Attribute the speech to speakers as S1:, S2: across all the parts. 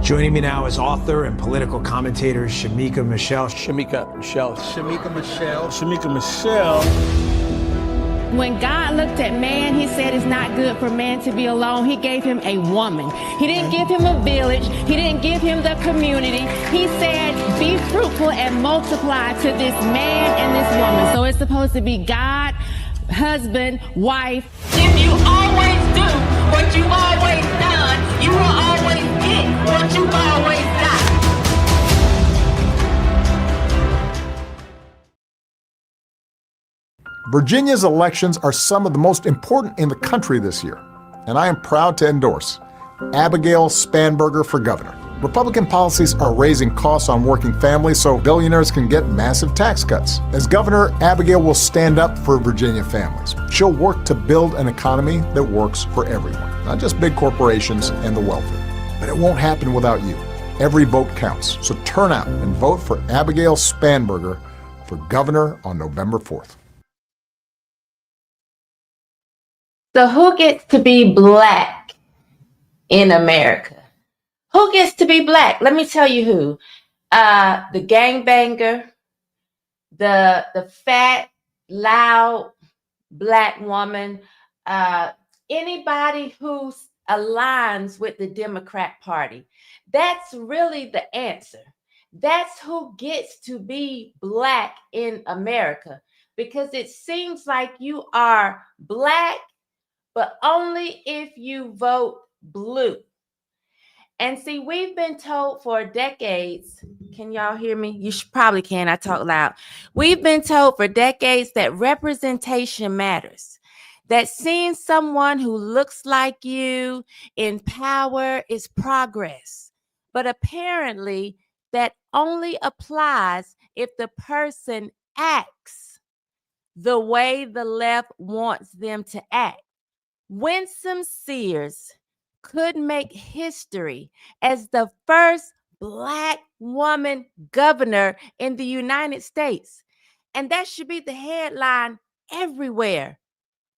S1: Joining me now is author and political commentator Shemeka Michelle.
S2: Shemeka Michelle.
S3: Shemeka Michelle.
S2: Shemeka Michelle.
S4: When God looked at man, he said it's not good for man to be alone. He gave him a woman. He didn't give him a village. He didn't give him the community. He said, be fruitful and multiply to this man and this woman. So it's supposed to be God, husband, wife.
S5: If you always do what you've always done, you will always get what you've always done.
S6: Virginia's elections are some of the most important in the country this year, and I am proud to endorse Abigail Spanberger for governor. Republican policies are raising costs on working families so billionaires can get massive tax cuts. As governor, Abigail will stand up for Virginia families. She'll work to build an economy that works for everyone, not just big corporations and the wealthy. But it won't happen without you. Every vote counts, so turn out and vote for Abigail Spanberger for governor on November 4th.
S7: So who gets to be black in America? Who gets to be black? Let me tell you who. The gangbanger, the fat, loud black woman, anybody who aligns with the Democrat Party. That's really the answer. That's who gets to be black in America, because it seems like you are black, but only if you vote blue. And see, we've been told for decades, can y'all hear me? You probably can, I talk loud. We've been told for decades that representation matters, that seeing someone who looks like you in power is progress. But apparently that only applies if the person acts the way the left wants them to act. Winsome Sears could make history as the first black woman governor in the United States. And that should be the headline everywhere,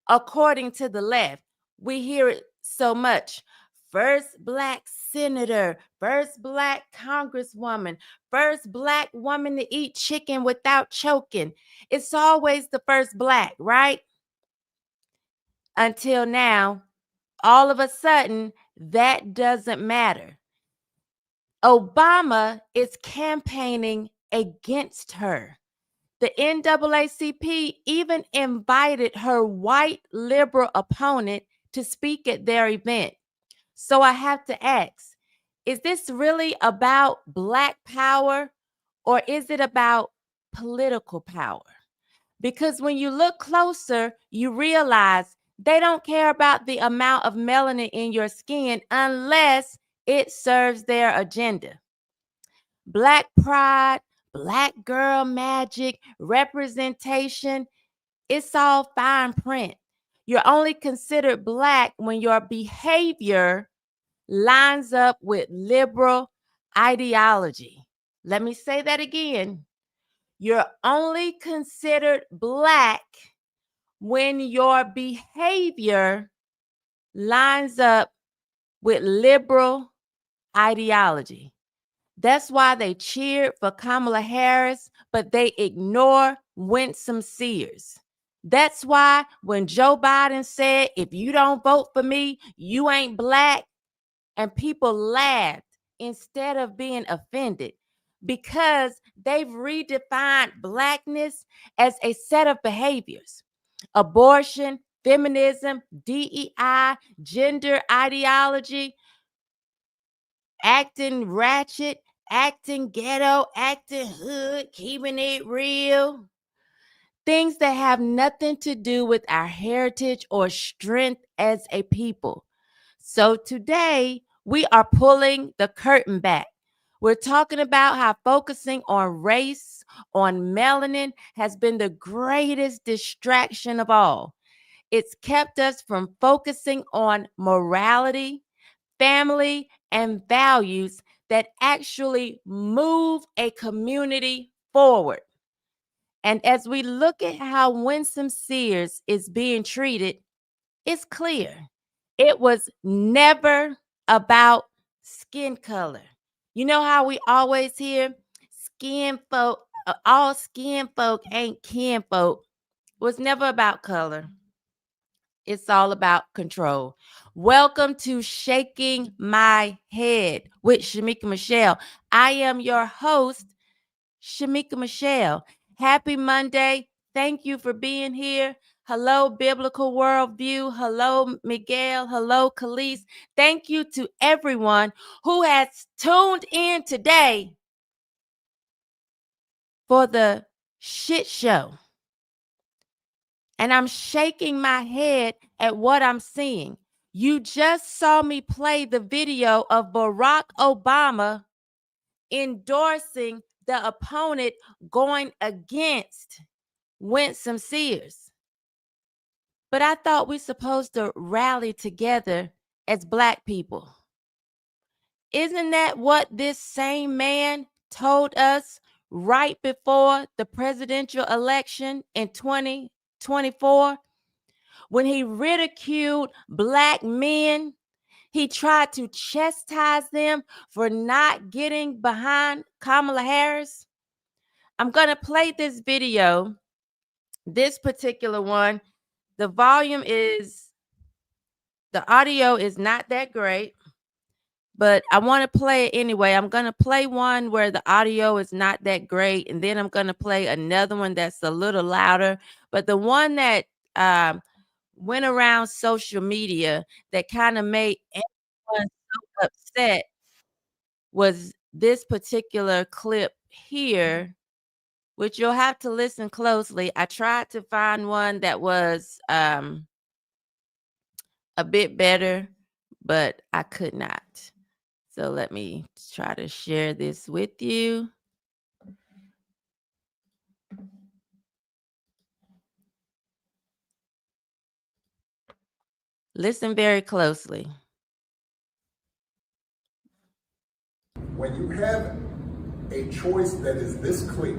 S7: according to the left. We hear it so much. First black senator, first black congresswoman, first black woman to eat chicken without choking. It's always the first black, right? Until now, all of a sudden, that doesn't matter. Obama is campaigning against her. The NAACP even invited her white liberal opponent to speak at their event. So I have to ask, is this really about black power, or is it about political power? Because when you look closer, you realize they don't care about the amount of melanin in your skin unless it serves their agenda. Black pride, black girl magic, representation, it's all fine print. You're only considered black when your behavior lines up with liberal ideology. Let me say that again. You're only considered black when your behavior lines up with liberal ideology. That's why they cheered for Kamala Harris, but they ignore Winsome Sears. That's why when Joe Biden said, if you don't vote for me, you ain't black, and people laughed instead of being offended, because they've redefined blackness as a set of behaviors. Abortion, feminism, DEI, gender ideology, acting ratchet, acting ghetto, acting hood, keeping it real. Things that have nothing to do with our heritage or strength as a people. So today, we are pulling the curtain back. We're talking about how focusing on race, on melanin, has been the greatest distraction of all. It's kept us from focusing on morality, family, and values that actually move a community forward. And as we look at how Winsome Sears is being treated, it's clear. It was never about skin color. You know how we always hear all skin folk ain't kin folk. Well, it's never about color. It's all about control. Welcome to Shaking My Head with Shemeka Michelle. I am your host, Shemeka Michelle. Happy Monday. Thank you for being here. Hello, Biblical Worldview. Hello, Miguel. Hello, Khalees. Thank you to everyone who has tuned in today for the shit show. And I'm shaking my head at what I'm seeing. You just saw me play the video of Barack Obama endorsing the opponent going against Winsome Sears. But I thought we're supposed to rally together as Black people. Isn't that what this same man told us right before the presidential election in 2024? When he ridiculed Black men, he tried to chastise them for not getting behind Kamala Harris. I'm going to play this video, this particular one. The audio is not that great, but I want to play it anyway. I'm going to play one where the audio is not that great, and then I'm going to play another one that's a little louder. But the one that went around social media that kind of made everyone so upset was this particular clip here, which you'll have to listen closely. I tried to find one that was a bit better, but I could not. So let me try to share this with you. Listen very closely.
S6: When you have a choice that is this clear,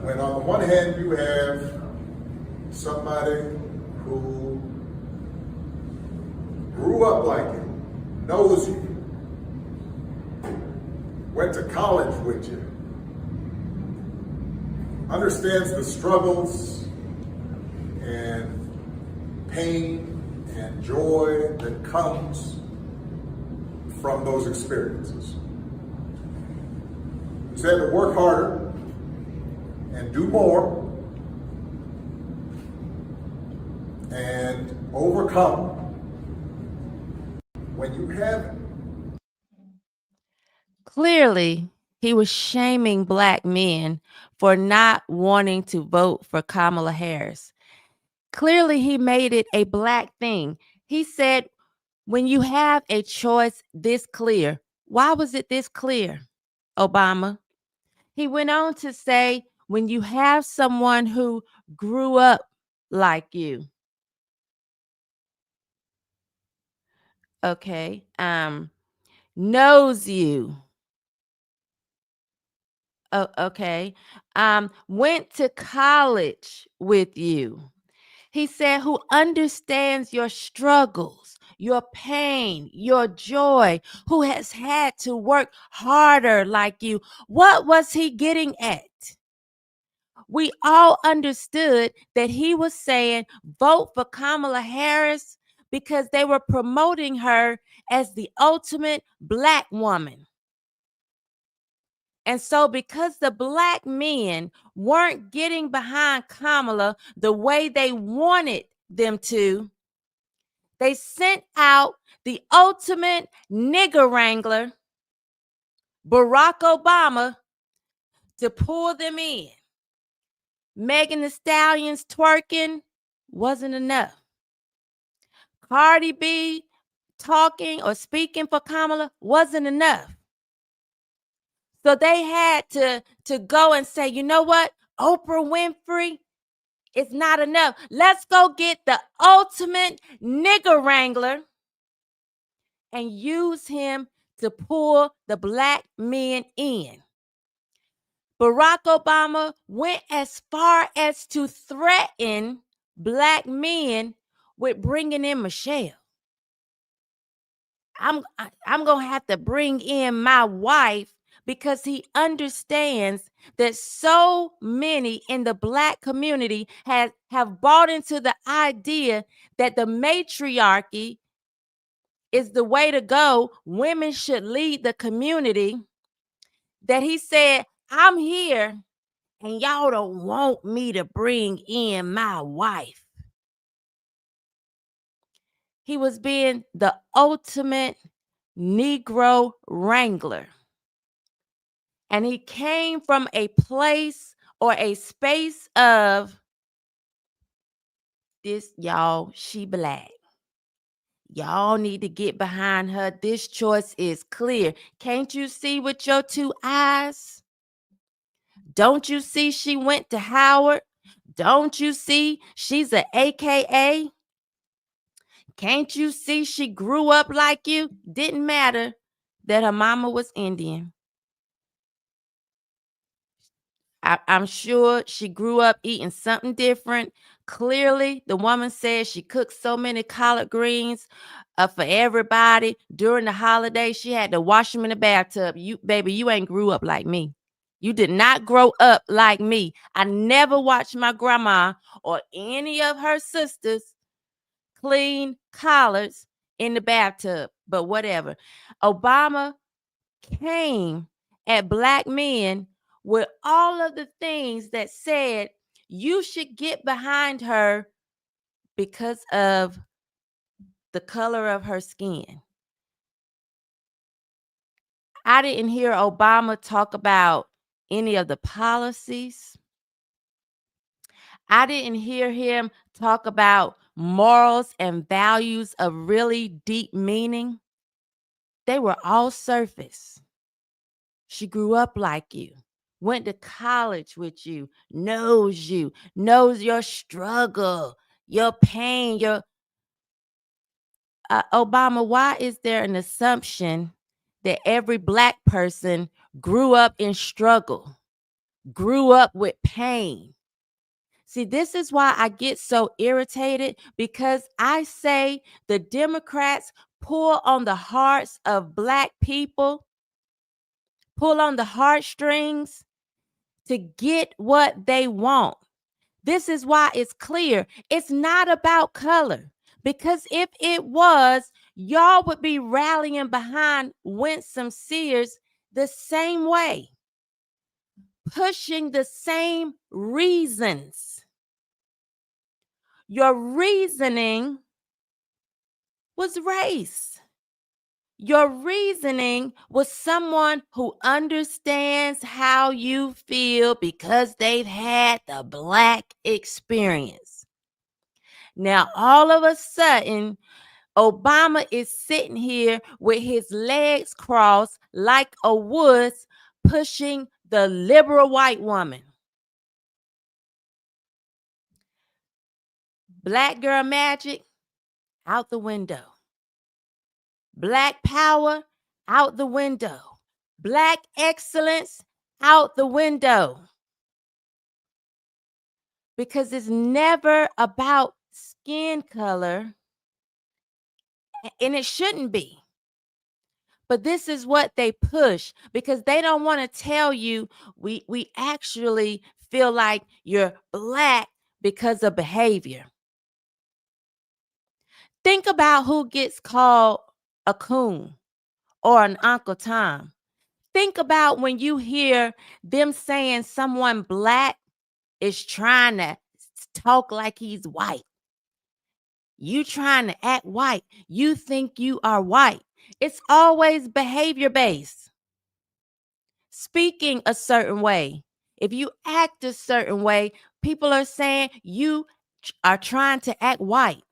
S6: when on the one hand you have somebody who grew up like you, knows you, went to college with you, understands the struggles and pain and joy that comes from those experiences. He's had to work harder and do more and overcome. When you have it.
S7: Clearly, he was shaming Black men for not wanting to vote for Kamala Harris. Clearly, he made it a Black thing. He said, when you have a choice this clear, why was it this clear, Obama? He went on to say, when you have someone who grew up like you. Okay. Knows you. Oh, okay. Went to college with you. He said, who understands your struggles, your pain, your joy, who has had to work harder like you. What was he getting at? We all understood that he was saying, vote for Kamala Harris because they were promoting her as the ultimate Black woman. And so because the Black men weren't getting behind Kamala the way they wanted them to, they sent out the ultimate nigger wrangler, Barack Obama, to pull them in. Megan Thee Stallion's twerking wasn't enough. Cardi B talking or speaking for Kamala wasn't enough. So they had to go and say, you know what? Oprah Winfrey, it's not enough. Let's go get the ultimate nigger wrangler and use him to pull the Black men in. Barack Obama went as far as to threaten Black men with bringing in Michelle. I'm going to have to bring in my wife, because he understands that so many in the Black community have bought into the idea that the matriarchy is the way to go. Women should lead the community. That he said, I'm here and y'all don't want me to bring in my wife. He was being the ultimate Negro wrangler. And he came from a place or a space of this, y'all, she Black. Y'all need to get behind her. This choice is clear. Can't you see with your two eyes? Don't you see she went to Howard? Don't you see she's an AKA? Can't you see she grew up like you? Didn't matter that her mama was Indian. I'm sure she grew up eating something different. Clearly, the woman said she cooked so many collard greens for everybody during the holidays. She had to wash them in the bathtub. Baby, you ain't grew up like me. You did not grow up like me. I never watched my grandma or any of her sisters clean collards in the bathtub, but whatever. Obama came at Black men with all of the things that said you should get behind her because of the color of her skin. I didn't hear Obama talk about any of the policies. I didn't hear him talk about morals and values of really deep meaning. They were all surface. She grew up like you, went to college with you, knows your struggle, your pain, your Obama, why is there an assumption that every Black person grew up in struggle, grew up with pain? See, this is why I get so irritated, because I say the Democrats pull on the hearts of Black people, pull on the heartstrings to get what they want. This is why it's clear. It's not about color, because if it was, y'all would be rallying behind Winsome Sears the same way, pushing the same reasons. Your reasoning was race. Your reasoning was someone who understands how you feel because they've had the Black experience. Now, all of a sudden, Obama is sitting here with his legs crossed like a wuss, pushing the liberal white woman. Black girl magic, out the window. Black power, out the window. Black excellence, out the window. Because it's never about skin color, and it shouldn't be. But this is what they push, because they don't want to tell you we actually feel like you're Black because of behavior. Think about who gets called a coon or an Uncle Tom. Think about when you hear them saying someone Black is trying to talk like he's white. You trying to act white. You think you are white. It's always behavior based. Speaking a certain way. If you act a certain way, people are saying you are trying to act white.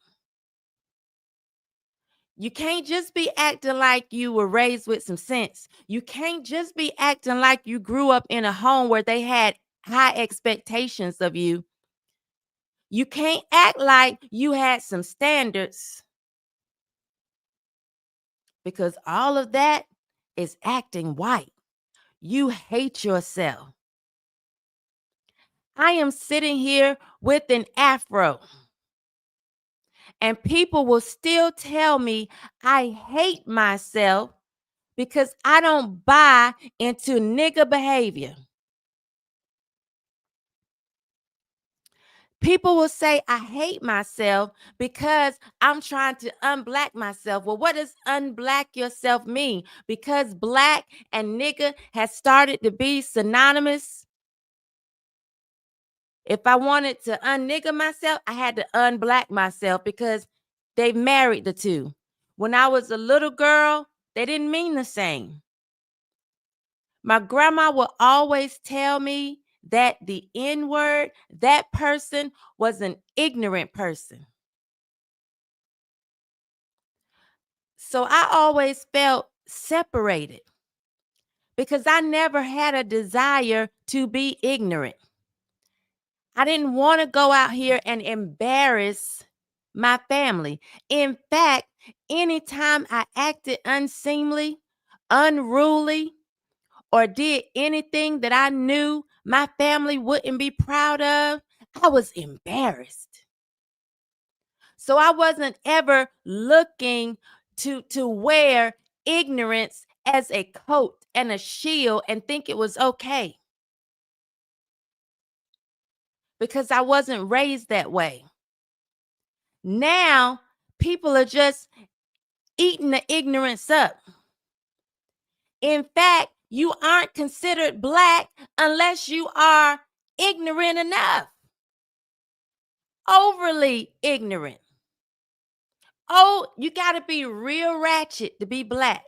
S7: You can't just be acting like you were raised with some sense. You can't just be acting like you grew up in a home where they had high expectations of you. You can't act like you had some standards, because all of that is acting white. You hate yourself. I am sitting here with an afro, And people will still tell me I hate myself because I don't buy into nigger behavior. People will say I hate myself because I'm trying to unblack myself. Well, what does unblack yourself mean? Because black and nigger has started to be synonymous. If I wanted to unnigger myself, I had to unblack myself because they married the two. When I was a little girl, they didn't mean the same. My grandma would always tell me that the N word, that person was an ignorant person. So I always felt separated because I never had a desire to be ignorant. I didn't want to go out here and embarrass my family. In fact, anytime I acted unseemly, unruly, or did anything that I knew my family wouldn't be proud of, I was embarrassed. So I wasn't ever looking to wear ignorance as a coat and a shield and think it was okay, because I wasn't raised that way. Now, people are just eating the ignorance up. In fact, you aren't considered black unless you are ignorant enough, overly ignorant. Oh, you got to be real ratchet to be black.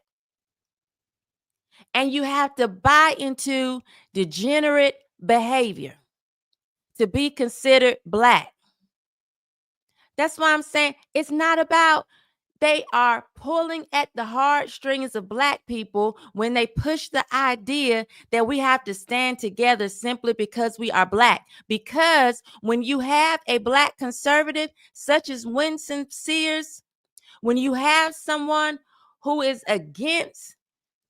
S7: And you have to buy into degenerate behavior to be considered black. That's why I'm saying it's not about they are pulling at the heartstrings of black people when they push the idea that we have to stand together simply because we are black. Because when you have a black conservative such as Winsome Sears, when you have someone who is against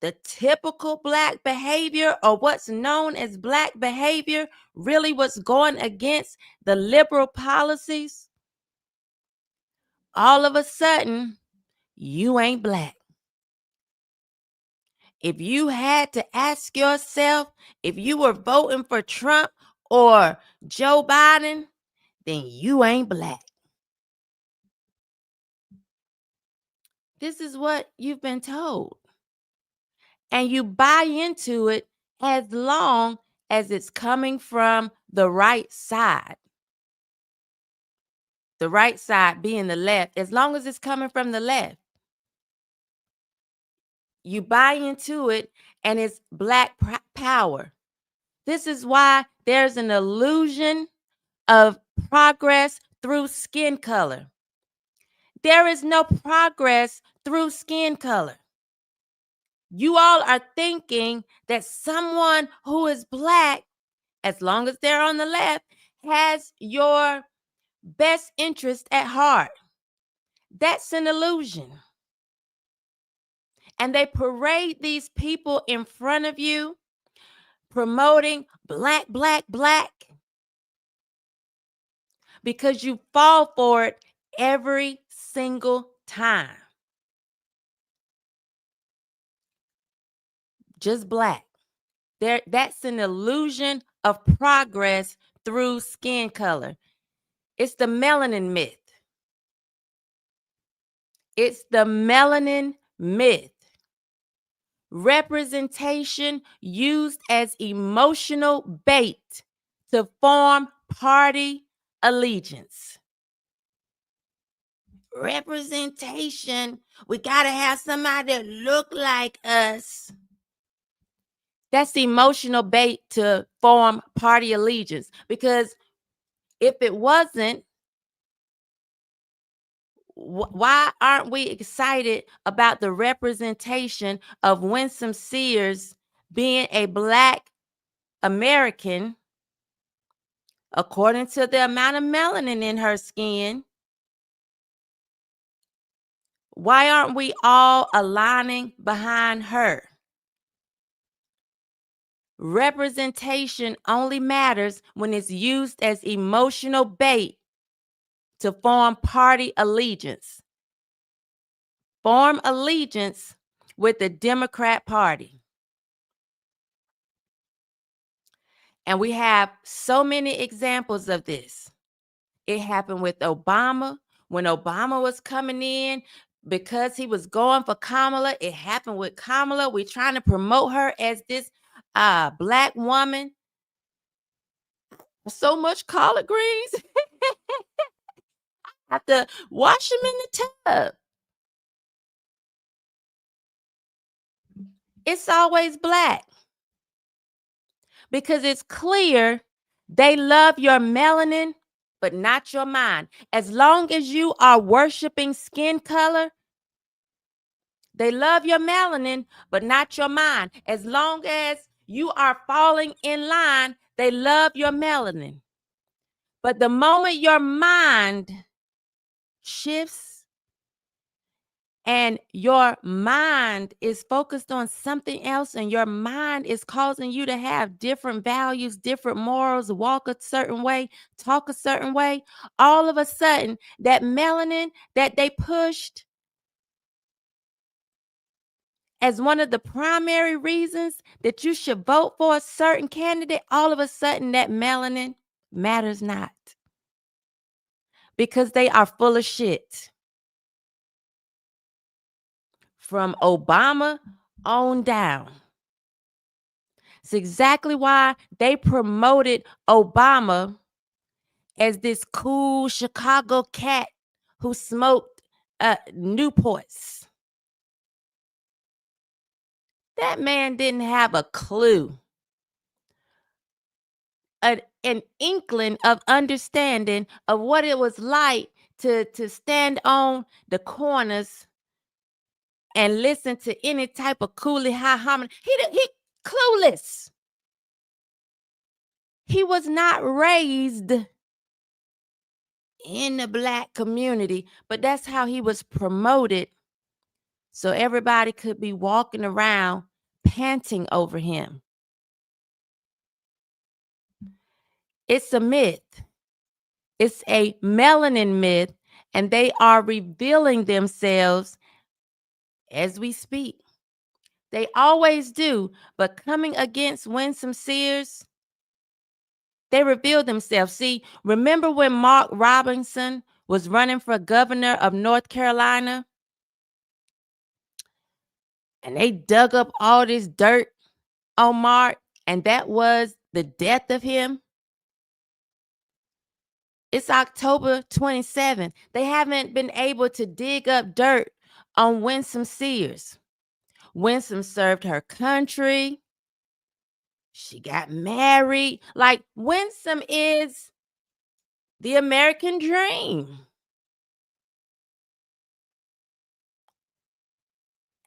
S7: the typical black behavior, or what's known as black behavior, really what's going against the liberal policies, all of a sudden, you ain't black. If you had to ask yourself if you were voting for Trump or Joe Biden, then you ain't black. This is what you've been told. And you buy into it as long as it's coming from the right side. The right side being the left, as long as it's coming from the left. You buy into it and it's black power. This is why there's an illusion of progress through skin color. There is no progress through skin color. You all are thinking that someone who is black, as long as they're on the left, has your best interest at heart. That's an illusion. And they parade these people in front of you promoting black, black, black, because you fall for it every single time. Just black. That's an illusion of progress through skin color. It's the melanin myth. It's the melanin myth. Representation used as emotional bait to form party allegiance. Representation. We got to have somebody that look like us. That's emotional bait to form party allegiance. Because if it wasn't, why aren't we excited about the representation of Winsome Sears being a black American, according to the amount of melanin in her skin? Why aren't we all aligning behind her? Representation only matters when it's used as emotional bait to form party allegiance. Form allegiance with the Democrat Party. And we have so many examples of this. It happened with Obama. When Obama was coming in, because he was going for Kamala, it happened with Kamala. We're trying to promote her as this Black woman. So much collard greens. I have to wash them in the tub. It's always Black. Because it's clear they love your melanin, but not your mind. As long as you are worshiping skin color, they love your melanin, but not your mind. As long as you are falling in line, they love your melanin. But the moment your mind shifts and your mind is focused on something else and your mind is causing you to have different values, different morals, walk a certain way, talk a certain way, all of a sudden that melanin that they pushed as one of the primary reasons that you should vote for a certain candidate, all of a sudden that melanin matters not. Because they are full of shit. From Obama on down. It's exactly why they promoted Obama as this cool Chicago cat who smoked Newports. That man didn't have a clue, an inkling of understanding of what it was like to stand on the corners and listen to any type of coolie high harmony. He clueless. He was not raised in the Black community, but that's how he was promoted. So everybody could be walking around panting over him. It's a myth. It's a melanin myth, and they are revealing themselves as we speak. They always do, but coming against Winsome Sears, they reveal themselves. See, remember when Mark Robinson was running for governor of North Carolina? And they dug up all this dirt on Mark, and that was the death of him. It's October 27th. They haven't been able to dig up dirt on Winsome Sears. Winsome served her country. She got married. Like, Winsome is the American dream.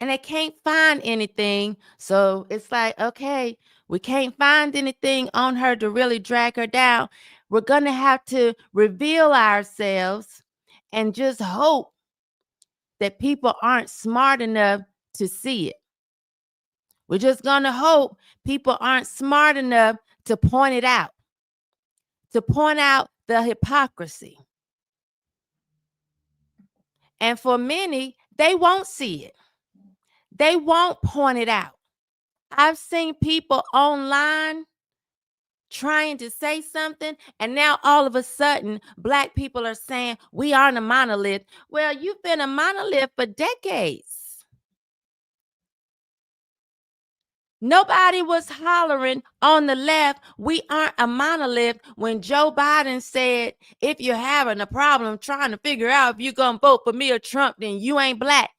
S7: And they can't find anything. So it's like, okay, we can't find anything on her to really drag her down. We're going to have to reveal ourselves and just hope that people aren't smart enough to see it. We're just going to hope people aren't smart enough to point it out, to point out the hypocrisy. And for many, they won't see it. They won't point it out. I've seen people online trying to say something, and now all of a sudden, Black people are saying, we aren't a monolith. Well, you've been a monolith for decades. Nobody was hollering on the left, we aren't a monolith, when Joe Biden said, if you're having a problem trying to figure out if you're going to vote for me or Trump, then you ain't Black.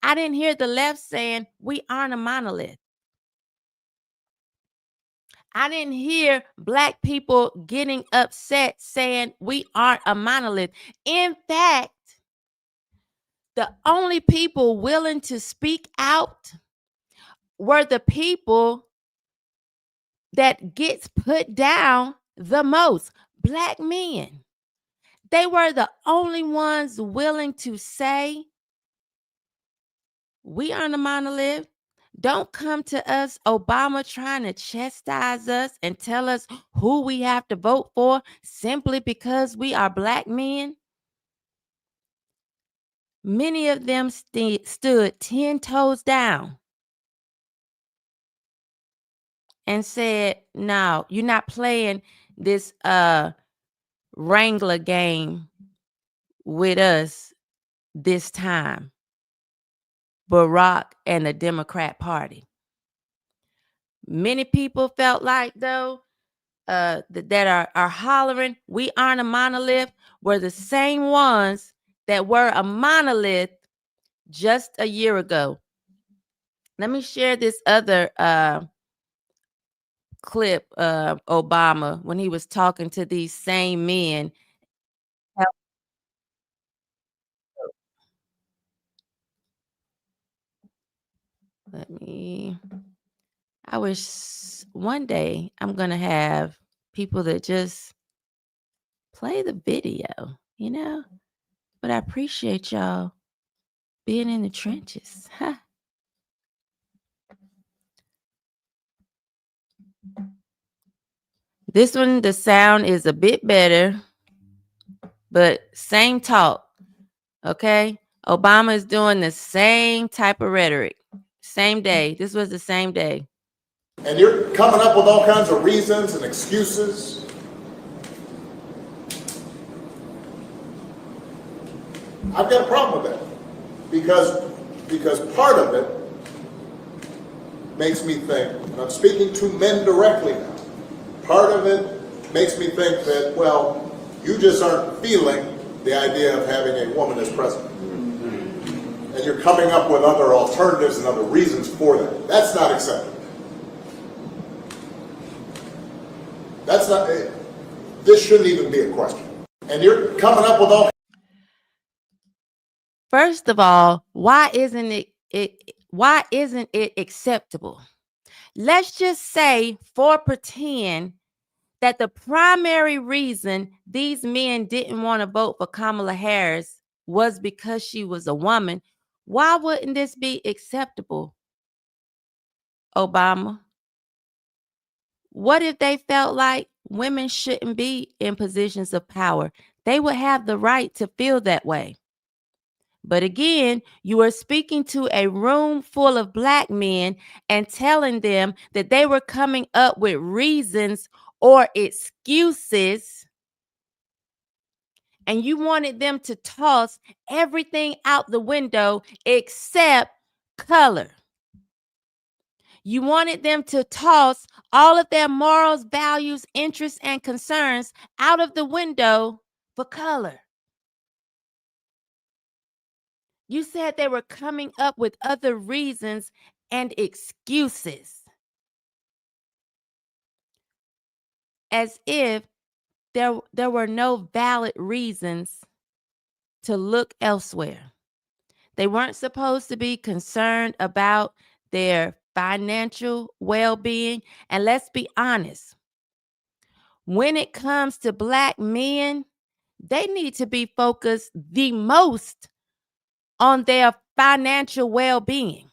S7: I didn't hear the left saying, we aren't a monolith. I didn't hear Black people getting upset saying we aren't a monolith. In fact, the only people willing to speak out were the people that gets put down the most, Black men. They were the only ones willing to say, we aren't a monolith. Don't come to us, Obama, trying to chastise us and tell us who we have to vote for simply because we are Black men. Many of them stood 10 toes down and said, no, you're not playing this Wrangler game with us this time. Barack and the Democrat Party. Many people felt like, though, that are hollering, we aren't a monolith, were the same ones that were a monolith just a year ago. Let me share this other clip of Obama when he was talking to these same men. I wish one day I'm going to have people that just play the video, but I appreciate y'all being in the trenches. Huh? This one, the sound is a bit better, but same talk. Okay. Obama is doing the same type of rhetoric. Same day. This was the same day.
S6: And you're coming up with all kinds of reasons and excuses. I've got a problem with that because part of it makes me think, and I'm speaking to men directly now, part of it makes me think that, well, you just aren't feeling the idea of having a woman as president. And you're coming up with other alternatives and other reasons for that. That's not acceptable. That's not, this shouldn't even be a question. And you're coming up with all.
S7: First of all, why isn't it acceptable? Let's just say, for pretend, that the primary reason these men didn't want to vote for Kamala Harris was because she was a woman. Why wouldn't this be acceptable, Obama? What if they felt like women shouldn't be in positions of power? They would have the right to feel that way. But again, you are speaking to a room full of Black men and telling them that they were coming up with reasons or excuses, and you wanted them to toss everything out the window except color. You wanted them to toss all of their morals, values, interests, and concerns out of the window for color. You said they were coming up with other reasons and excuses, as if there were no valid reasons to look elsewhere. They weren't supposed to be concerned about their financial well-being. And let's be honest, when it comes to Black men, they need to be focused the most on their financial well-being.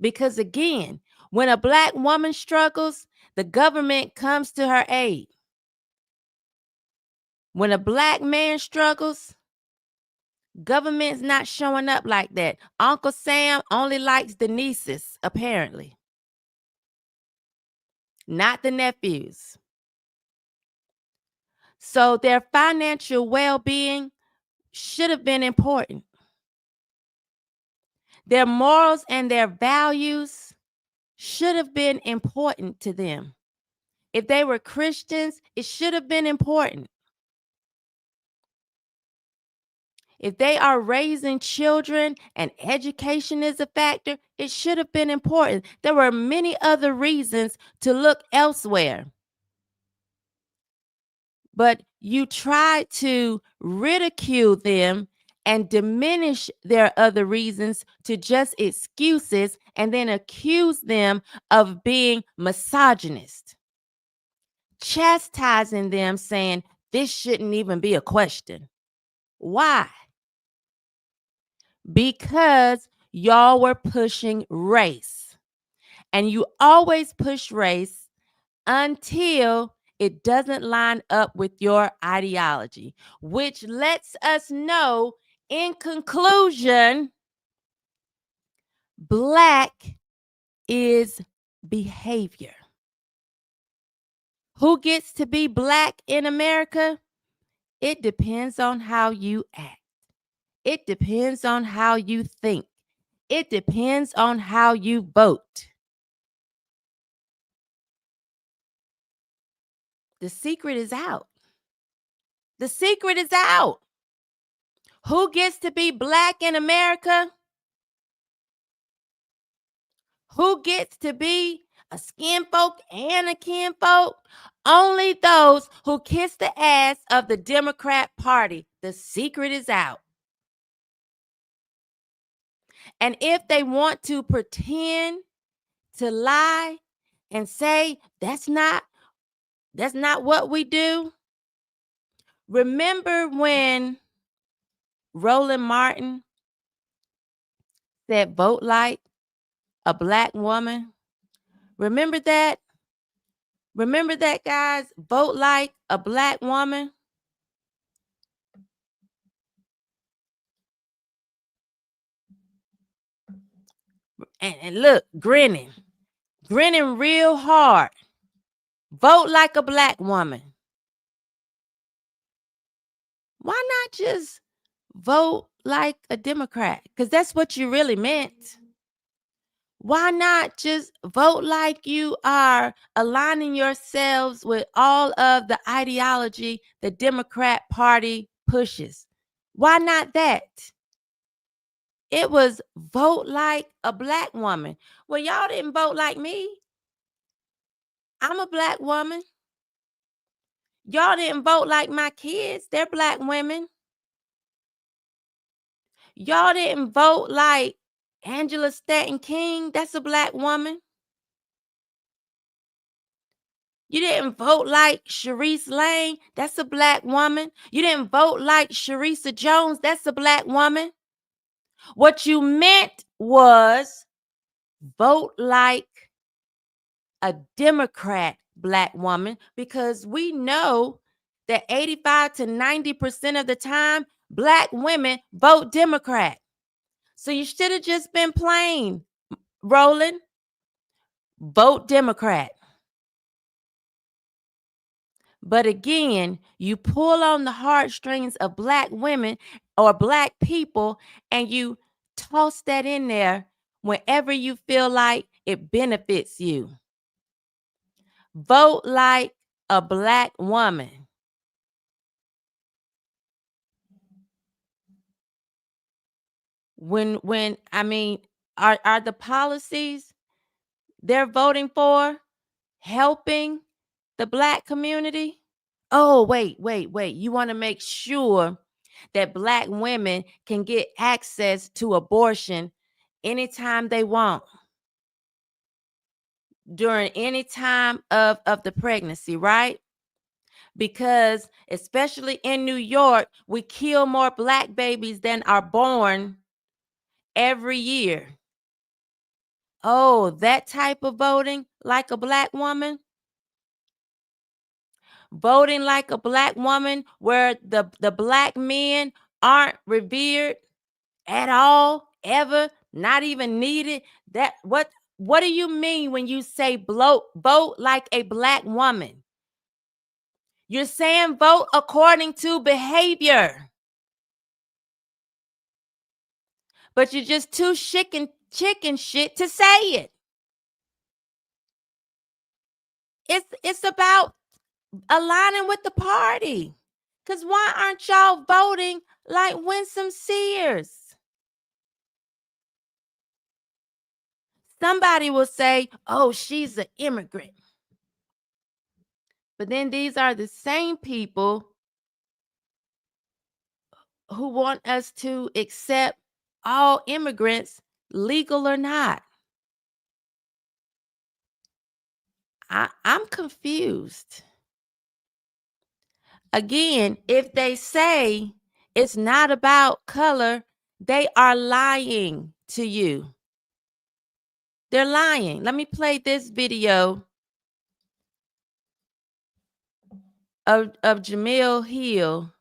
S7: Because again, when a Black woman struggles, the government comes to her aid. When a Black man struggles, government's not showing up like that. Uncle Sam only likes the nieces, apparently, not the nephews. So their financial well-being should have been important. Their morals and their values should have been important to them. If they were Christians, it should have been important. If they are raising children and education is a factor, it should have been important. There were many other reasons to look elsewhere. But you try to ridicule them and diminish their other reasons to just excuses, and then accuse them of being misogynist, chastising them, saying this shouldn't even be a question. Why? Because y'all were pushing race, and you always push race until it doesn't line up with your ideology, which lets us know In conclusion, Black is behavior. Who gets to be Black in America? It depends on how you act. It depends on how you think. It depends on how you vote. The secret is out. The secret is out. Who gets to be Black in America? Who gets to be a skin folk and a kin folk? Only those who kiss the ass of the Democrat Party. The secret is out. And if they want to pretend to lie and say that's not what we do, remember when Roland Martin said vote like a Black woman? Remember that? Remember that, guys? Vote like a Black woman. And look, grinning real hard. Vote like a Black woman. Why not just vote like a Democrat? Because that's what you really meant. Why not just vote like you are aligning yourselves with all of the ideology the Democrat Party pushes? Why not that? It was vote like a Black woman. Well, y'all didn't vote like me. I'm a Black woman. Y'all didn't vote like my kids. They're Black women. Y'all didn't vote like Angela Stanton King. That's a Black woman. You didn't vote like Sharice Lane. That's a Black woman. You didn't vote like Sharisa Jones. That's a Black woman. What you meant was vote like a Democrat Black woman, because we know that 85 to 90% of the time, Black women vote Democrat. So you should have just been plain, Roland. Vote Democrat. But again, you pull on the heartstrings of Black women or Black people, and you toss that in there whenever you feel like it benefits you. Vote like a Black woman. When I mean, are the policies they're voting for helping the Black community? Oh, wait. You want to make sure that Black women can get access to abortion anytime they want, during any time of the pregnancy, right? Because especially in New York, we kill more Black babies than are born every year. Oh, that type of voting like a Black woman? Voting like a Black woman where the Black men aren't revered at all, ever, not even needed? That what do you mean when you say vote like a Black woman? You're saying vote according to behavior. But you're just too chicken shit to say it. It's about aligning with the party. Because why aren't y'all voting like Winsome Sears? Somebody will say, oh, she's an immigrant. But then these are the same people who want us to accept all immigrants, legal or not. I'm confused. Again, if they say it's not about color, they are lying to you. They're lying. Let me play this video of Jamil Hill,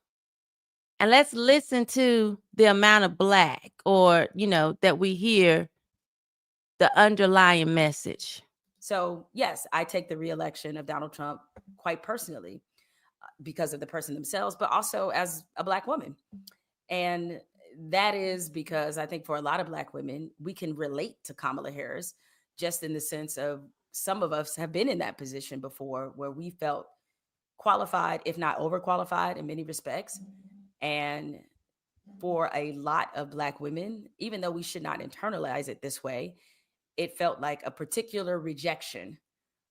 S7: and let's listen to the amount of black, or, that we hear the underlying message?
S3: So, yes, I take the reelection of Donald Trump quite personally because of the person themselves, but also as a Black woman. And that is because I think for a lot of Black women, we can relate to Kamala Harris, just in the sense of some of us have been in that position before where we felt qualified, if not overqualified in many respects. And for a lot of Black women, even though we should not internalize it this way, it felt like a particular rejection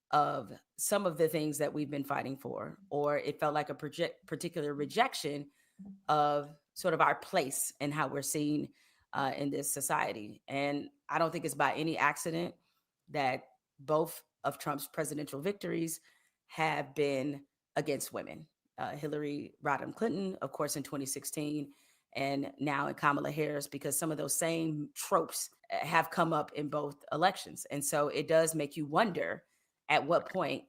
S3: of some of the things that we've been fighting for, or it felt like a particular rejection of sort of our place and how we're seen in this society. And I don't think it's by any accident that both of Trump's presidential victories have been against women. Hillary Rodham Clinton, of course, in 2016, and now in Kamala Harris, because some of those same tropes have come up in both elections. And so it does make you wonder, at what point,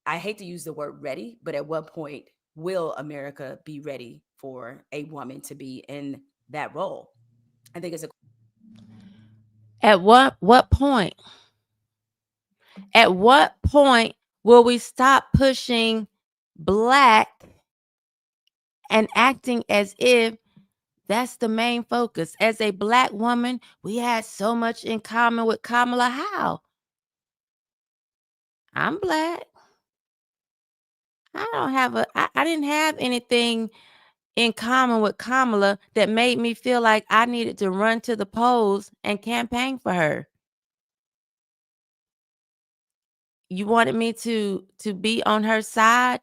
S3: I hate to use the word ready, but at what point will America be ready for a woman to be in that role? I think it's a
S7: At what point? At what point will we stop pushing Black and acting as if that's the main focus? As a Black woman, we had so much in common with Kamala. How? I'm Black. I didn't have anything in common with Kamala that made me feel like I needed to run to the polls and campaign for her. You wanted me to be on her side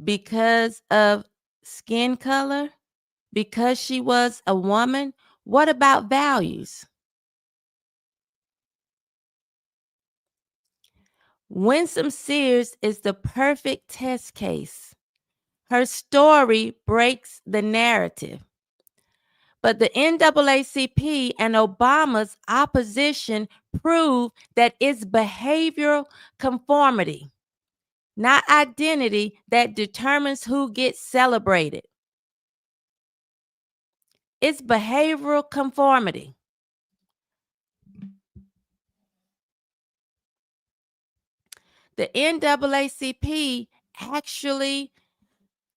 S7: because of skin color, because she was a woman? What about values? Winsome Sears is the perfect test case. Her story breaks the narrative. But the NAACP and Obama's opposition prove that it's behavioral conformity, not identity, that determines who gets celebrated. It's behavioral conformity. The NAACP actually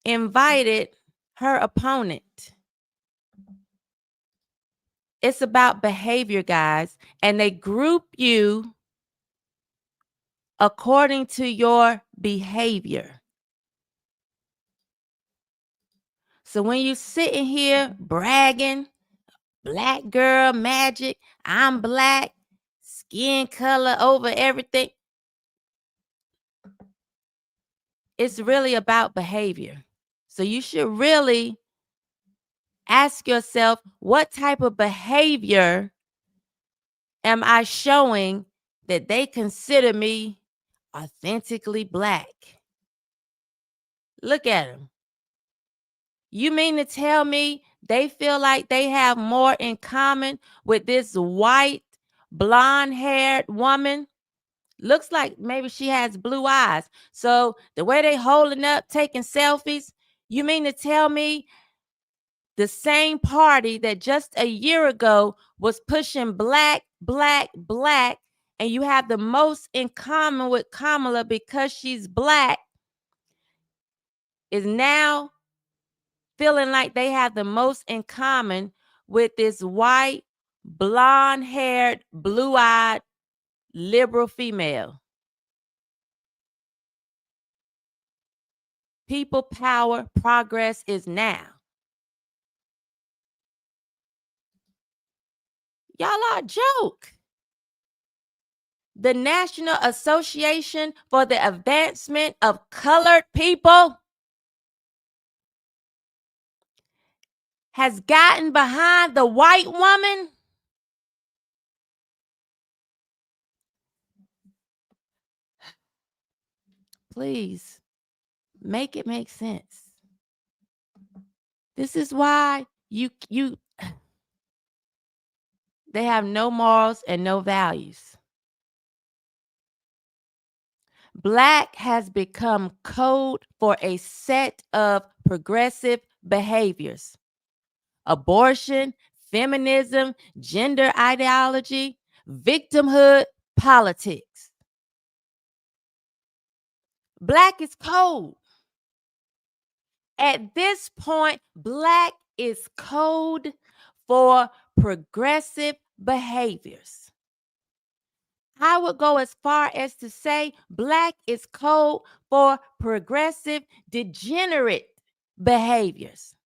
S7: invited her opponent. It's about behavior, guys, and they group you according to your behavior. So when you sitting here bragging, Black girl magic, I'm Black, skin color over everything, it's really about behavior. So you should really ask yourself, what type of behavior am I showing that they consider me authentically Black? Look at them. You mean to tell me they feel like they have more in common with this white, blonde-haired woman? Looks like maybe she has blue eyes. So the way they holding up, taking selfies, you mean to tell me the same party that just a year ago was pushing Black, Black, Black, and you have the most in common with Kamala because she's Black, is now feeling like they have the most in common with this white, blonde-haired, blue-eyed, liberal female? People power, progress is now. Y'all are a joke. The National Association for the Advancement of Colored People has gotten behind the white woman. Please, make it make sense. This is why they have no morals and no values. Black has become code for a set of progressive behaviors. abortion, feminism, gender ideology, victimhood, politics. Black is code. At this point, Black is code for progressive behaviors. I would go as far as to say Black is code for progressive degenerate behaviors.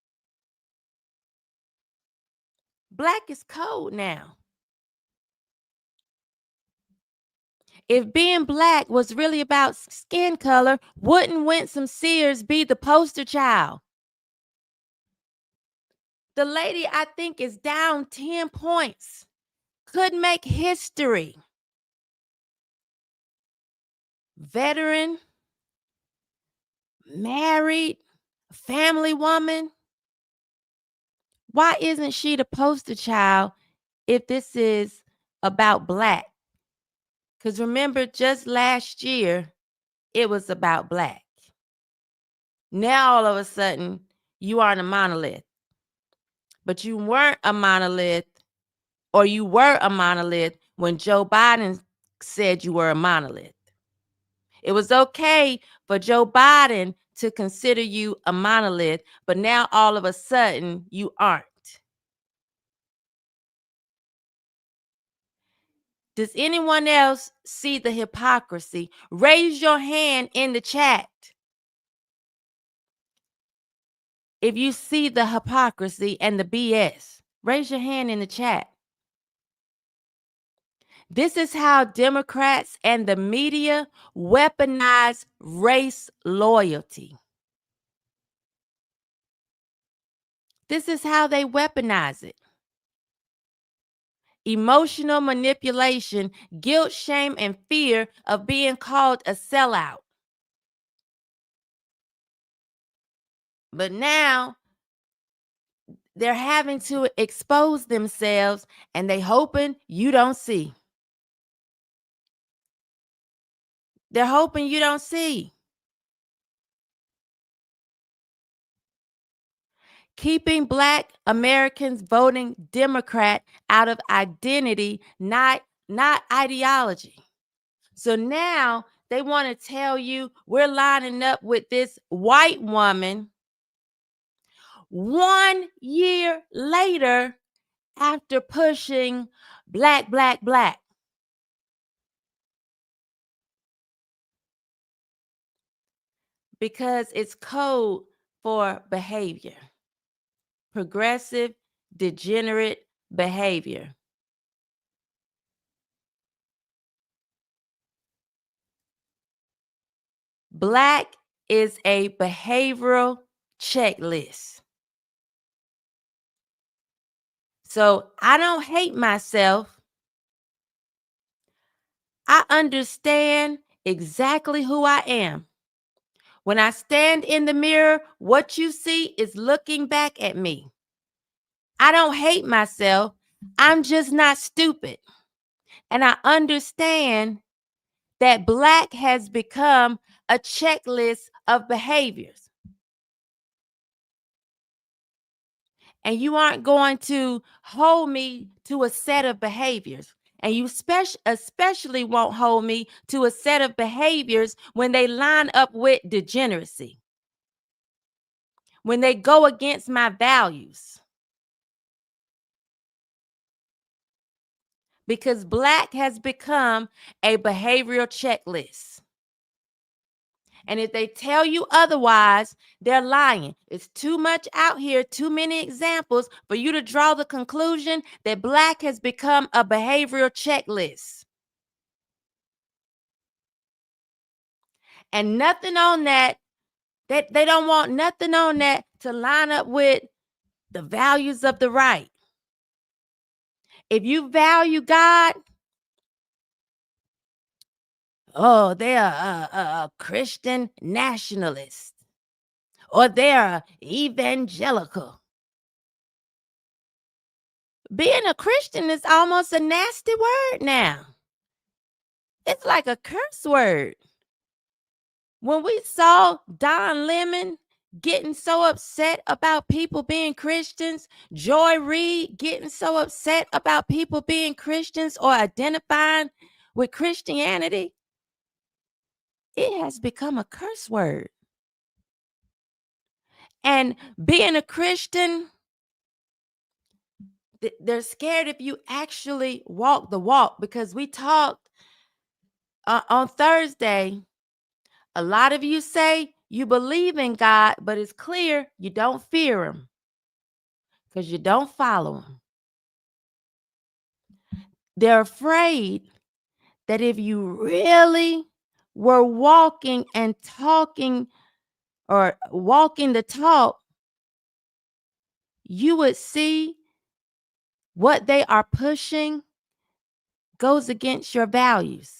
S7: Black is code now. If being Black was really about skin color, wouldn't Winsome Sears be the poster child? The lady, I think, is down 10 points. Could make history. Veteran, married, family woman. Why isn't she the poster child if this is about Black? Because remember, just last year, it was about Black. Now, all of a sudden, you aren't a monolith. But you weren't a monolith, or you were a monolith when Joe Biden said you were a monolith. It was okay for Joe Biden to consider you a monolith, but now all of a sudden you aren't. Does anyone else see the hypocrisy? Raise your hand in the chat if you see the hypocrisy and the BS. Raise your hand in the chat. This is how Democrats and the media weaponize race loyalty. This is how they weaponize it. Emotional manipulation, guilt, shame, and fear of being called a sellout. But now they're having to expose themselves, and they hoping you don't see. They're hoping you don't see. Keeping Black Americans voting Democrat out of identity, not ideology. So now they want to tell you we're lining up with this white woman 1 year later after pushing Black, Black, Black. Because it's code for behavior. Progressive, degenerate behavior. Black is a behavioral checklist. So I don't hate myself. I understand exactly who I am. When I stand in the mirror, what you see is looking back at me. I don't hate myself. I'm just not stupid. And I understand that Black has become a checklist of behaviors. And you aren't going to hold me to a set of behaviors. And you especially won't hold me to a set of behaviors when they line up with degeneracy, when they go against my values. Because Black has become a behavioral checklist. And if they tell you otherwise, they're lying. It's too much out here, too many examples for you to draw the conclusion that Black has become a behavioral checklist. And nothing on that, they don't want nothing on that to line up with the values of the right. If you value God, oh, they're a Christian nationalist, or they're evangelical. Being a Christian is almost a nasty word now. It's like a curse word. When we saw Don Lemon getting so upset about people being Christians, Joy Reid getting so upset about people being Christians or identifying with Christianity, it has become a curse word. And being a Christian, they're scared if you actually walk the walk, because we talked on Thursday. A lot of you say you believe in God, but it's clear you don't fear him because you don't follow him. They're afraid that if you really were walking and talking or walking the talk, you would see what they are pushing goes against your values.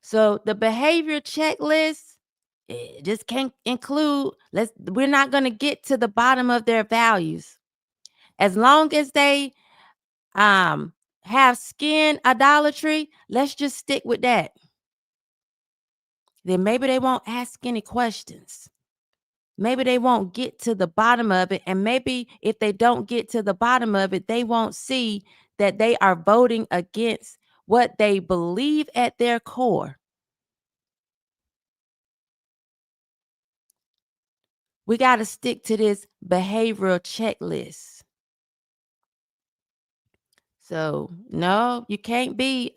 S7: So the behavior checklist just can't include, we're not going to get to the bottom of their values. As long as they have skin idolatry, let's just stick with that. Then maybe they won't ask any questions. Maybe they won't get to the bottom of it. And maybe if they don't get to the bottom of it, they won't see that they are voting against what they believe at their core. We got to stick to this behavioral checklist. So, no, you can't be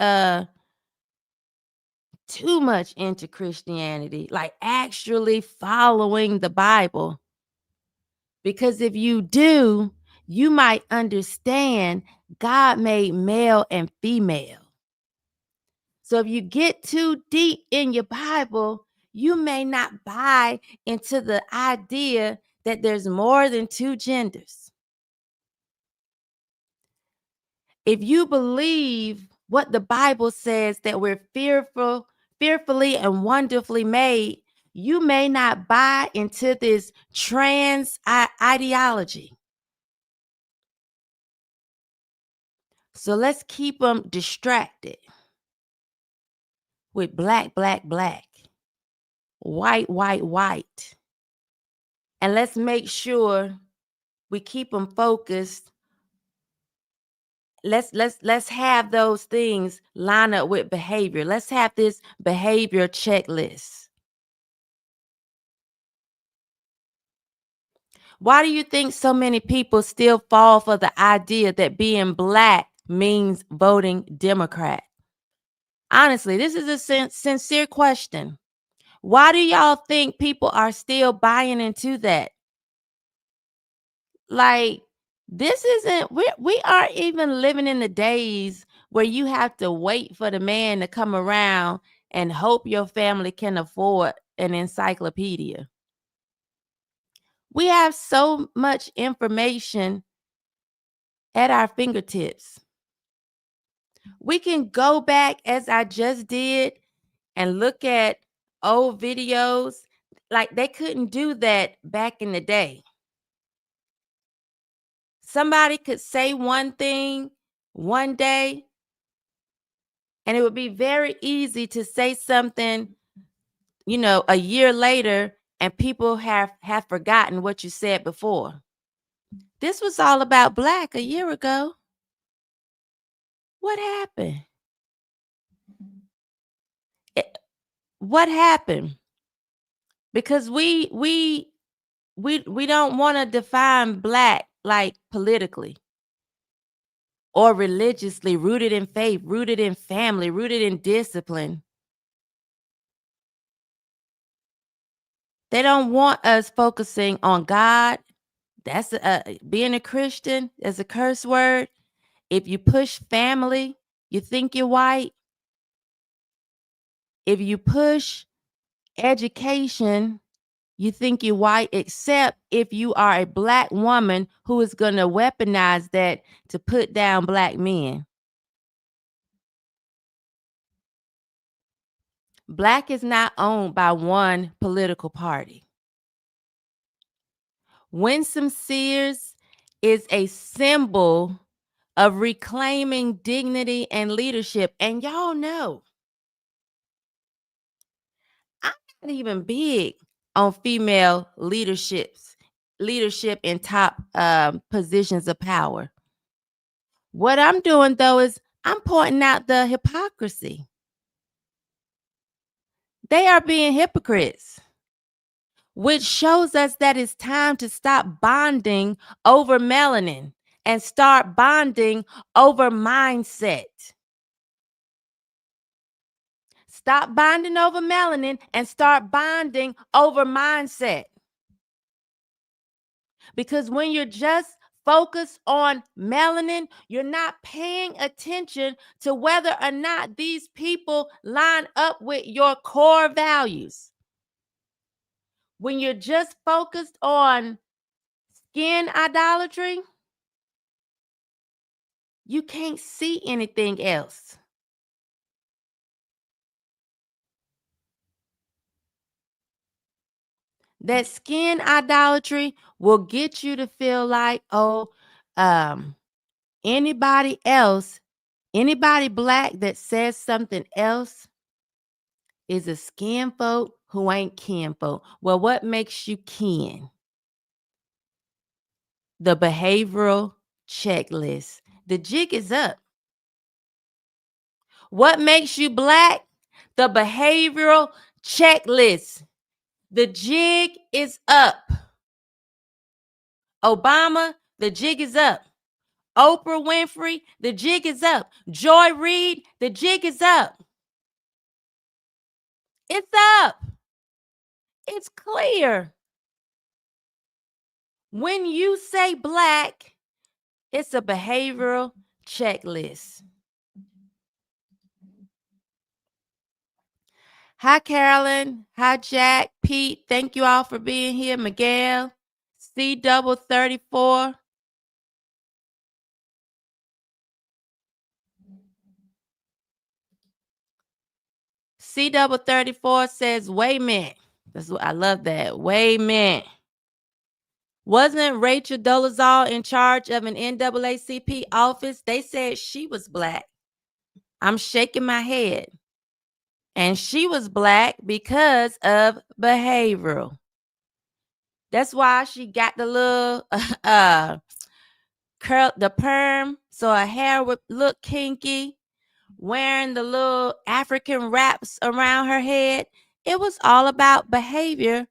S7: too much into Christianity, like actually following the Bible. Because if you do, you might understand God made male and female. So if you get too deep in your Bible, you may not buy into the idea that there's more than two genders. If you believe what the Bible says, that we're fearfully and wonderfully made, you may not buy into this trans ideology. So let's keep them distracted with black, black, black, white, white, white. And let's make sure we keep them focused. Let's have those things line up with behavior. Let's have this behavior checklist. Why do you think so many people still fall for the idea that being black means voting Democrat? Honestly, this is a sincere question. Why do y'all think people are still buying into that? Like, this isn't, we aren't even living in the days where you have to wait for the man to come around and hope your family can afford an encyclopedia. We have so much information at our fingertips. We can go back, as I just did, and look at old videos. Like, they couldn't do that back in the day. Somebody could say one thing one day, and it would be very easy to say something, a year later, and people have forgotten what you said before. This was all about black a year ago. What happened? What happened? Because we don't want to define black like politically or religiously, rooted in faith, rooted in family, rooted in discipline. They don't want us focusing on God. That's being a Christian is a curse word. If you push family, you think you're white. If you push education, you think you're white, except if you are a black woman who is going to weaponize that to put down black men. Black is not owned by one political party. Winsome Sears is a symbol of reclaiming dignity and leadership. And y'all know, I'm not even big on female leadership in top positions of power. What I'm doing, though, is I'm pointing out the hypocrisy. They are being hypocrites, which shows us that it's time to stop bonding over melanin and start bonding over mindset. Stop bonding over melanin and start bonding over mindset. Because when you're just focused on melanin, you're not paying attention to whether or not these people line up with your core values. When you're just focused on skin idolatry, you can't see anything else. That skin idolatry will get you to feel like, anybody black that says something else is a skin folk who ain't kin folk. Well, what makes you kin? The behavioral checklist. The jig is up. What makes you black? The behavioral checklist. The jig is up. Obama, the jig is up. Oprah Winfrey, the jig is up. Joy Reid, the jig is up. It's up. It's clear. When you say black, it's a behavioral checklist. Hi, Carolyn. Hi, Jack, Pete. Thank you all for being here. Miguel, C34. C34 says, wait a minute. That's what I love that. Wait a minute. Wasn't Rachel Dolezal in charge of an NAACP office? They said she was black. I'm shaking my head. And she was black because of behavioral. That's why she got the little curl, the perm, so her hair would look kinky, wearing the little African wraps around her head. It was all about behavior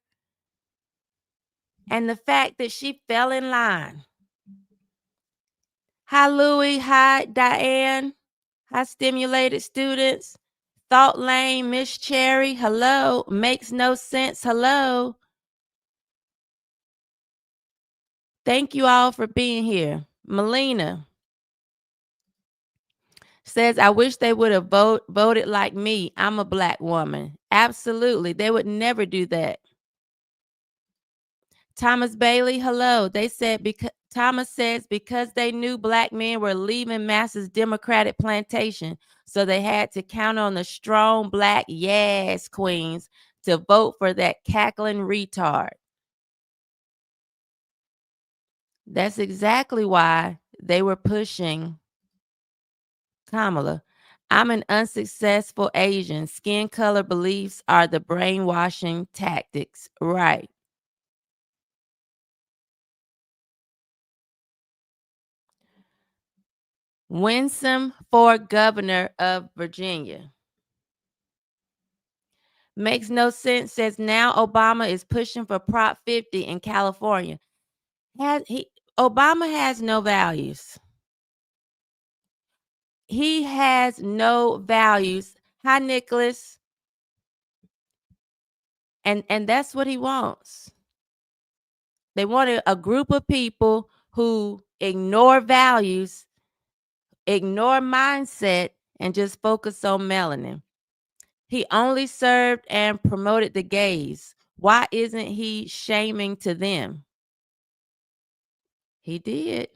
S7: and the fact that she fell in line. Hi, Louie. Hi, Diane. Hi, stimulated students. Thought Lane, Miss Cherry. Hello. Makes no sense. Hello. Thank you all for being here. Melina says, I wish they would have voted like me. I'm a black woman. Absolutely. They would never do that. Thomas Bailey, hello. They said, Thomas says, because they knew black men were leaving Massa's Democratic plantation, so they had to count on the strong black yes queens to vote for that cackling retard. That's exactly why they were pushing Kamala. I'm an unsuccessful Asian. Skin color beliefs are the brainwashing tactics. Right. Winsome for governor of Virginia. Makes no sense. Says now Obama is pushing for Prop 50 in California. Obama has no values. He has no values. Hi, Nicholas. And that's what he wants. They wanted a group of people who ignore values, ignore mindset, and just focus on melanin. He only served and promoted the gays. Why isn't he shaming to them? He did.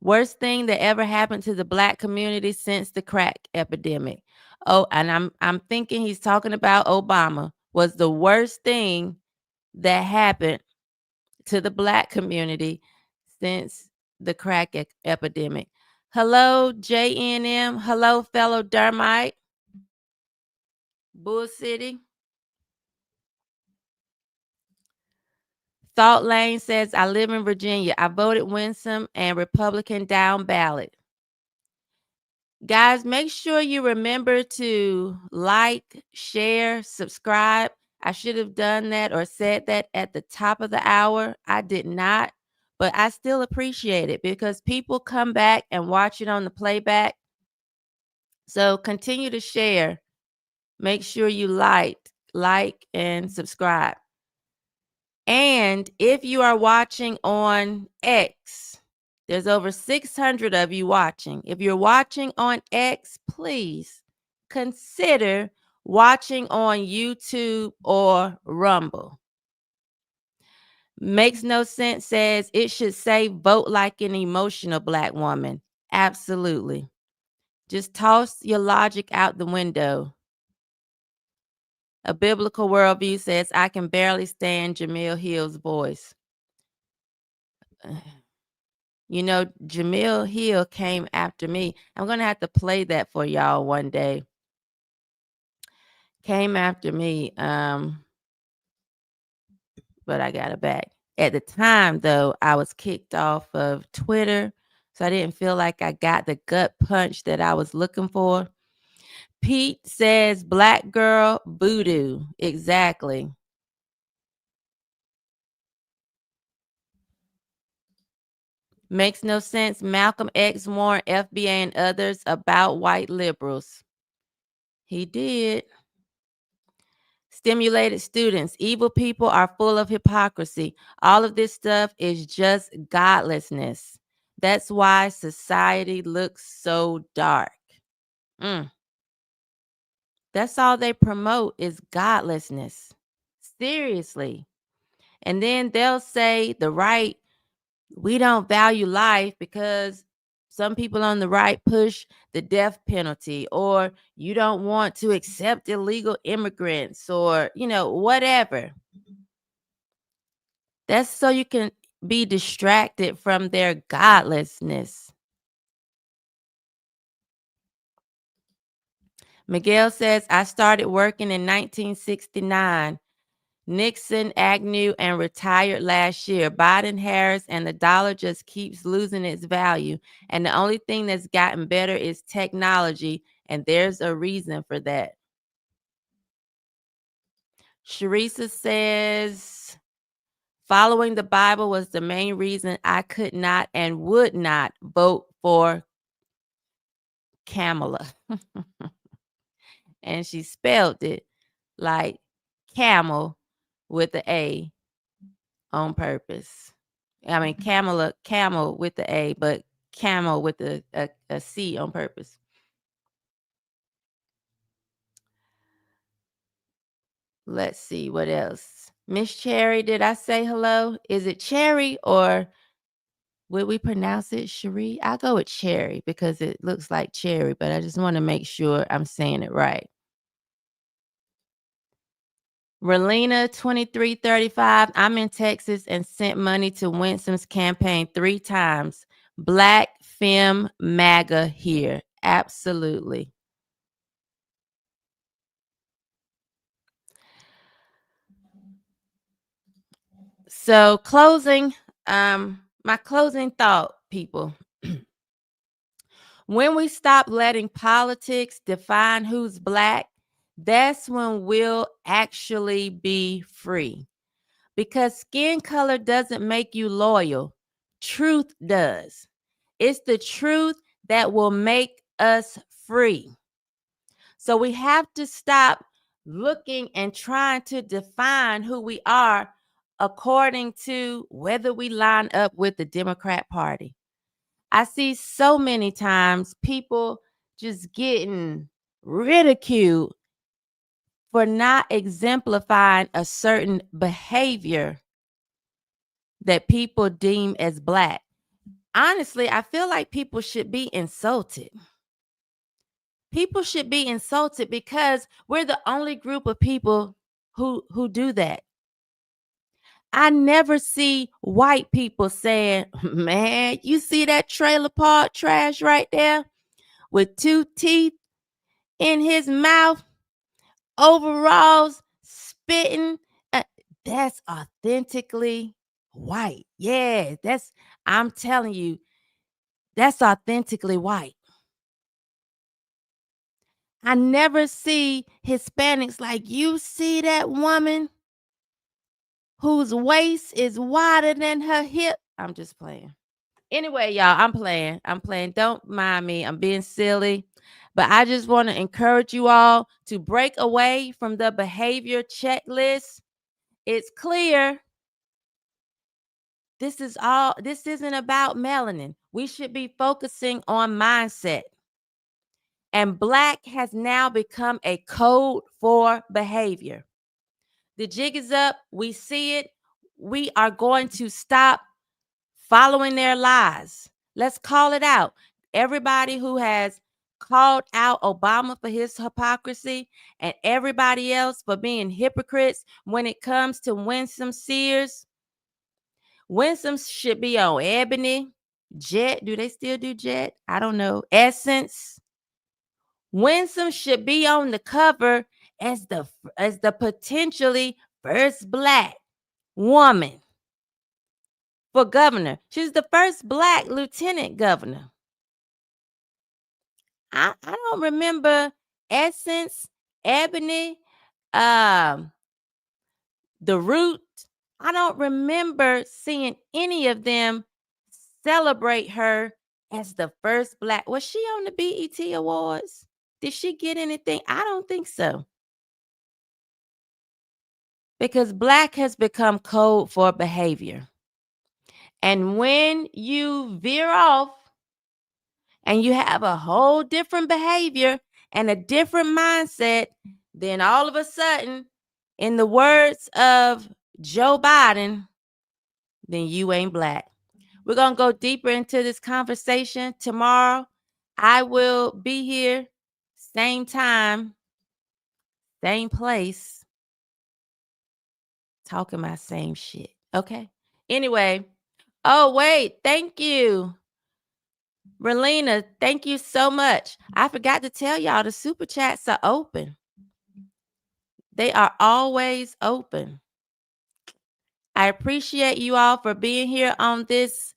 S7: Worst thing that ever happened to the black community since the crack epidemic. Oh, and I'm thinking he's talking about Obama. Was the worst thing that happened to the black community since the crack epidemic. Hello, JNM. Hello, fellow Dermite. Bull City. Thought Lane says, I live in Virginia. I voted Winsome and Republican down ballot. Guys, make sure you remember to like, share, subscribe. I should have done that or said that at the top of the hour. I did not, but I still appreciate it because people come back and watch it on the playback. So continue to share. Make sure you like, and subscribe. And if you are watching on X, there's over 600 of you watching. If you're watching on X, please consider watching on YouTube or Rumble. Makes no sense says it should say vote like an emotional Black woman. Absolutely. Just toss your logic out the window. A biblical worldview says I can barely stand Jamil Hill's voice. You know, Jamil Hill came after me. I'm going to have to play that for y'all one day. Came after me, but I got it back. At the time, though, I was kicked off of Twitter, so I didn't feel like I got the gut punch that I was looking for. Pete says, Black girl voodoo. Exactly. Makes no sense. Malcolm X warned FBA and others about white liberals. He did. Stimulated students. Evil people are full of hypocrisy. All of this stuff is just godlessness. That's why society looks so dark. That's all they promote is godlessness. Seriously. And then they'll say the right, we don't value life because some people on the right push the death penalty, or you don't want to accept illegal immigrants, or, whatever. That's so you can be distracted from their godlessness. Miguel says, I started working in 1969. Nixon, Agnew, and retired last year. Biden, Harris, and the dollar just keeps losing its value. And the only thing that's gotten better is technology. And there's a reason for that. Sharisa says, following the Bible was the main reason I could not and would not vote for Kamala. And she spelled it like camel with the A on purpose. I mean, camel with the A, but camel with a C on purpose. Let's see what else. Miss Cherry, did I say hello? Is it Cherry or would we pronounce it Cherie? I'll go with Cherry because it looks like cherry, but I just want to make sure I'm saying it right. Relina 2335, I'm in Texas and sent money to Winsome's campaign 3 times. Black Femme MAGA here. Absolutely. So closing, my closing thought, people. When we stop letting politics define who's Black, that's when we'll actually be free. Because skin color doesn't make you loyal. Truth does. It's the truth that will make us free. So we have to stop looking and trying to define who we are according to whether we line up with the Democrat Party. I see so many times people just getting ridiculed for not exemplifying a certain behavior that people deem as Black. Honestly, I feel like people should be insulted. People should be insulted because we're the only group of people who do that. I never see white people saying, man, you see that trailer park trash right there with 2 teeth in his mouth, overalls, spitting. That's authentically white. Yeah, I'm telling you, that's authentically white. I never see Hispanics like, you see that woman whose waist is wider than her hip. I'm just playing. Anyway, y'all, I'm playing. Don't mind me. I'm being silly. But I just want to encourage you all to break away from the behavior checklist. It's clear. This isn't about melanin. We should be focusing on mindset. And Black has now become a code for behavior. The jig is up. We see it. We are going to stop following their lies. Let's call it out. Everybody who has called out Obama for his hypocrisy and everybody else for being hypocrites when it comes to Winsome Sears. Winsome should be on Ebony, Jet. Do they still do Jet? I don't know. Essence. Winsome should be on the cover as the potentially first Black woman for governor. She's the first Black lieutenant governor. I don't remember Essence, Ebony, the Root. I don't remember seeing any of them celebrate her as the first Black. Was she on the BET Awards? Did she get anything? I don't think so. Because Black has become code for behavior. And when you veer off and you have a whole different behavior and a different mindset, then all of a sudden, in the words of Joe Biden, then you ain't Black. We're going to go deeper into this conversation tomorrow. I will be here, same time, same place, talking my same shit. Okay? Anyway. Oh, wait. Thank you. Relina, thank you so much. I forgot to tell y'all the super chats are open. They are always open. I appreciate you all for being here on this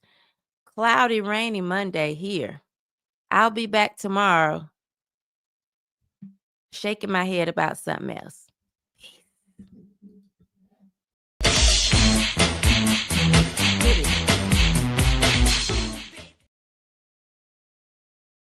S7: cloudy, rainy Monday here. I'll be back tomorrow shaking my head about something else.